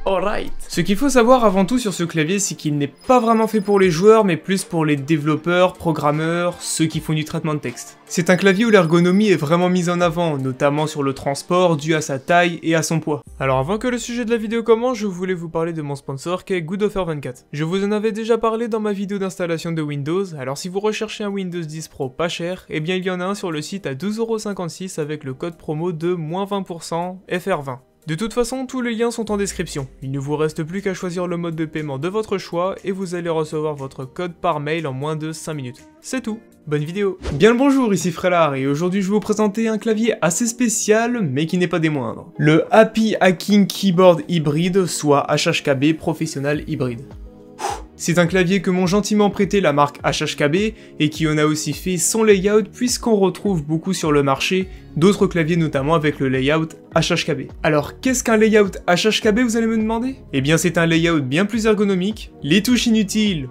Alright. Ce qu'il faut savoir avant tout sur ce clavier, c'est qu'il n'est pas vraiment fait pour les joueurs, mais plus pour les développeurs, programmeurs, ceux qui font du traitement de texte. C'est un clavier où l'ergonomie est vraiment mise en avant, notamment sur le transport dû à sa taille et à son poids. Alors avant que le sujet de la vidéo commence, je voulais vous parler de mon sponsor qui est GoodOffer24. Je vous en avais déjà parlé dans ma vidéo d'installation de Windows, alors si vous recherchez un Windows 10 Pro pas cher, eh bien il y en a un sur le site à 12,56€ avec le code promo de -20% FR20. De toute façon, tous les liens sont en description. Il ne vous reste plus qu'à choisir le mode de paiement de votre choix et vous allez recevoir votre code par mail en moins de 5 minutes. C'est tout. Bonne vidéo. Bien le bonjour, ici Frélard et aujourd'hui je vais vous présenter un clavier assez spécial mais qui n'est pas des moindres. Le Happy Hacking Keyboard Hybrid, soit HHKB Professional Hybrid. C'est un clavier que m'ont gentiment prêté la marque HHKB et qui en a aussi fait son layout puisqu'on retrouve beaucoup sur le marché d'autres claviers notamment avec le layout HHKB. Alors qu'est-ce qu'un layout HHKB vous allez me demander? Eh bien c'est un layout bien plus ergonomique, les touches inutiles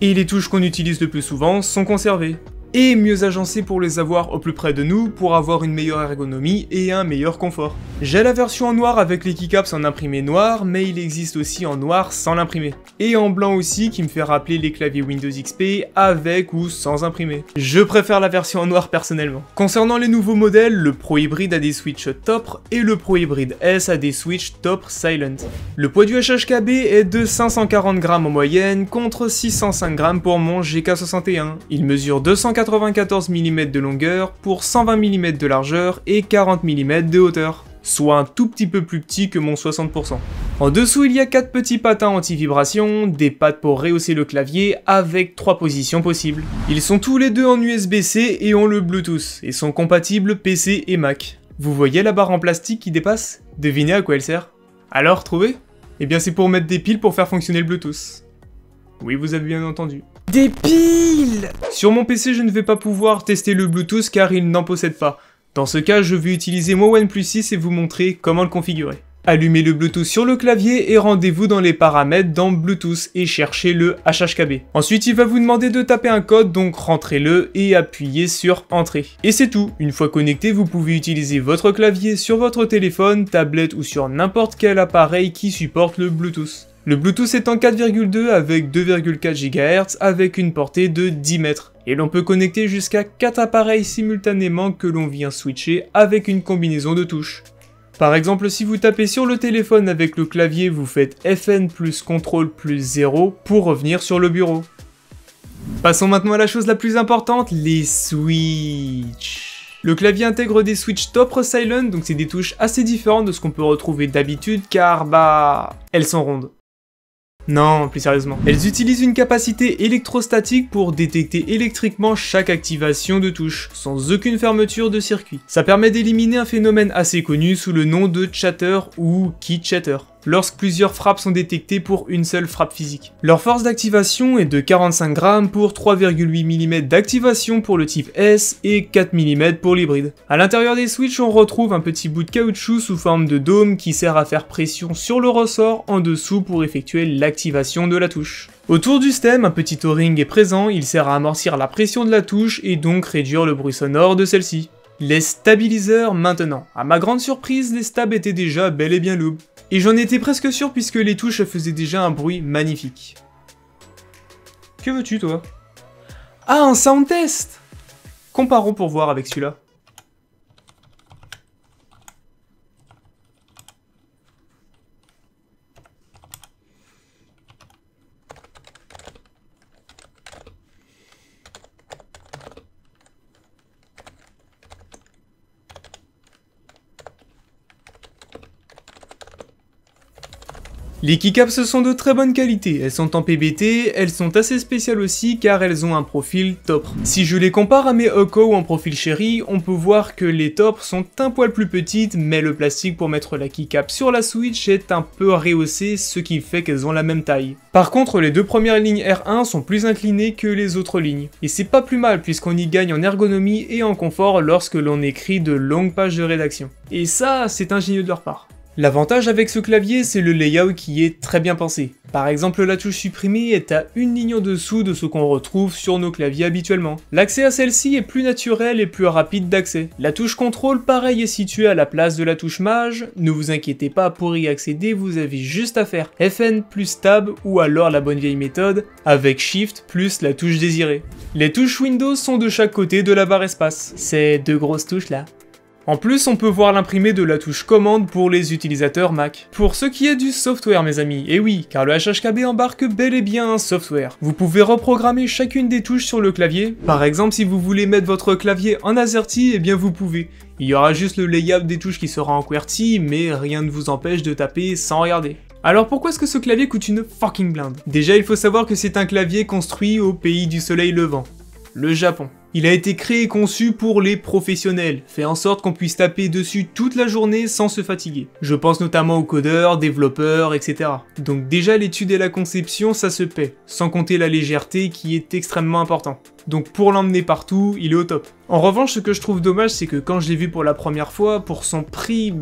et les touches qu'on utilise le plus souvent sont conservées. Et mieux agencé pour les avoir au plus près de nous pour avoir une meilleure ergonomie et un meilleur confort. J'ai la version en noir avec les keycaps en imprimé noir, mais il existe aussi en noir sans l'imprimer. Et en blanc aussi qui me fait rappeler les claviers Windows XP avec ou sans imprimer. Je préfère la version en noir personnellement. Concernant les nouveaux modèles, le Pro Hybrid a des switches top et le Pro Hybrid S a des switches top silent. Le poids du HHKB est de 540 grammes en moyenne contre 605 grammes pour mon GK61. Il mesure 294 mm de longueur pour 120 mm de largeur et 40 mm de hauteur, soit un tout petit peu plus petit que mon 60%. En dessous, il y a 4 petits patins anti-vibration, des pads pour rehausser le clavier avec 3 positions possibles. Ils sont tous les deux en USB-C et ont le Bluetooth, et sont compatibles PC et Mac. Vous voyez la barre en plastique qui dépasse? Devinez à quoi elle sert? Alors, trouvez? Eh bien c'est pour mettre des piles pour faire fonctionner le Bluetooth. Oui, vous avez bien entendu. Des piles! Sur mon PC, je ne vais pas pouvoir tester le Bluetooth car il n'en possède pas. Dans ce cas, je vais utiliser mon OnePlus 6 et vous montrer comment le configurer. Allumez le Bluetooth sur le clavier et rendez-vous dans les paramètres dans Bluetooth et cherchez le HHKB. Ensuite, il va vous demander de taper un code, donc rentrez-le et appuyez sur Entrée. Et c'est tout. Une fois connecté, vous pouvez utiliser votre clavier sur votre téléphone, tablette ou sur n'importe quel appareil qui supporte le Bluetooth. Le Bluetooth est en 4,2 avec 2,4 GHz avec une portée de 10 mètres. Et l'on peut connecter jusqu'à 4 appareils simultanément que l'on vient switcher avec une combinaison de touches. Par exemple, si vous tapez sur le téléphone avec le clavier, vous faites FN plus CTRL plus 0 pour revenir sur le bureau. Passons maintenant à la chose la plus importante, les switches. Le clavier intègre des switches top silent, donc c'est des touches assez différentes de ce qu'on peut retrouver d'habitude car elles sont rondes. Non, plus sérieusement. Elles utilisent une capacité électrostatique pour détecter électriquement chaque activation de touche, sans aucune fermeture de circuit. Ça permet d'éliminer un phénomène assez connu sous le nom de chatter ou key chatter, lorsque plusieurs frappes sont détectées pour une seule frappe physique. Leur force d'activation est de 45 grammes pour 3,8 mm d'activation pour le type S et 4 mm pour l'hybride. À l'intérieur des switches, on retrouve un petit bout de caoutchouc sous forme de dôme qui sert à faire pression sur le ressort en dessous pour effectuer l'activation de la touche. Autour du stem, un petit O-ring est présent, il sert à amortir la pression de la touche et donc réduire le bruit sonore de celle-ci. Les stabiliseurs maintenant. À ma grande surprise, les stabs étaient déjà bel et bien lourds. Et j'en étais presque sûr puisque les touches faisaient déjà un bruit magnifique. Que veux-tu toi? Ah, un sound test! Comparons pour voir avec celui-là. Les keycaps sont de très bonne qualité, elles sont en PBT, elles sont assez spéciales aussi car elles ont un profil top. Si je les compare à mes Hoko en profil Cherry, on peut voir que les tops sont un poil plus petites, mais le plastique pour mettre la keycap sur la Switch est un peu rehaussé, ce qui fait qu'elles ont la même taille. Par contre, les deux premières lignes R1 sont plus inclinées que les autres lignes. Et c'est pas plus mal puisqu'on y gagne en ergonomie et en confort lorsque l'on écrit de longues pages de rédaction. Et ça, c'est ingénieux de leur part. L'avantage avec ce clavier, c'est le layout qui est très bien pensé. Par exemple, la touche supprimée est à une ligne en dessous de ce qu'on retrouve sur nos claviers habituellement. L'accès à celle-ci est plus naturel et plus rapide d'accès. La touche contrôle, pareil, est située à la place de la touche mage. Ne vous inquiétez pas, pour y accéder, vous avez juste à faire FN plus Tab ou alors la bonne vieille méthode avec Shift plus la touche désirée. Les touches Windows sont de chaque côté de la barre espace. Ces deux grosses touches là. En plus, on peut voir l'imprimé de la touche commande pour les utilisateurs Mac. Pour ce qui est du software, mes amis, et oui, car le HHKB embarque bel et bien un software. Vous pouvez reprogrammer chacune des touches sur le clavier. Par exemple, si vous voulez mettre votre clavier en AZERTY, eh bien vous pouvez. Il y aura juste le layout des touches qui sera en QWERTY, mais rien ne vous empêche de taper sans regarder. Alors pourquoi est-ce que ce clavier coûte une fucking blinde? Déjà, il faut savoir que c'est un clavier construit au pays du soleil levant, le Japon. Il a été créé et conçu pour les professionnels, fait en sorte qu'on puisse taper dessus toute la journée sans se fatiguer. Je pense notamment aux codeurs, développeurs, etc. Donc déjà l'étude et la conception, ça se paie, sans compter la légèreté qui est extrêmement important. Donc pour l'emmener partout, il est au top. En revanche, ce que je trouve dommage, c'est que quand je l'ai vu pour la première fois, pour son prix,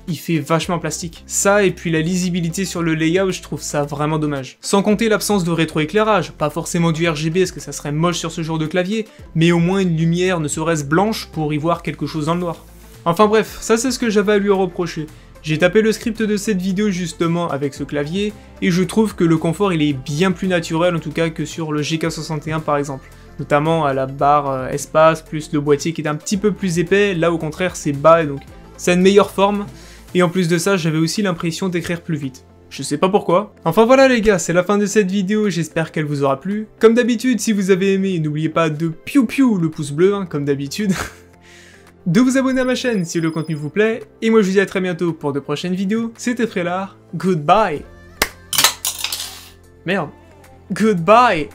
il fait vachement plastique. Ça, et puis la lisibilité sur le layout, je trouve ça vraiment dommage. Sans compter l'absence de rétroéclairage, pas forcément du RGB, parce que ça serait moche sur ce genre de clavier, mais au moins une lumière ne serait-ce blanche pour y voir quelque chose dans le noir. Enfin bref, ça c'est ce que j'avais à lui reprocher. J'ai tapé le script de cette vidéo justement avec ce clavier, et je trouve que le confort il est bien plus naturel en tout cas que sur le GK61 par exemple. Notamment à la barre espace, plus le boîtier qui est un petit peu plus épais, là au contraire c'est bas et donc ça a une meilleure forme, et en plus de ça j'avais aussi l'impression d'écrire plus vite. Je sais pas pourquoi. Enfin voilà les gars, c'est la fin de cette vidéo, j'espère qu'elle vous aura plu. Comme d'habitude, si vous avez aimé, n'oubliez pas de piou le pouce bleu, hein, comme d'habitude. De vous abonner à ma chaîne si le contenu vous plaît, et moi je vous dis à très bientôt pour de prochaines vidéos. C'était Frélard, goodbye. Merde. Goodbye.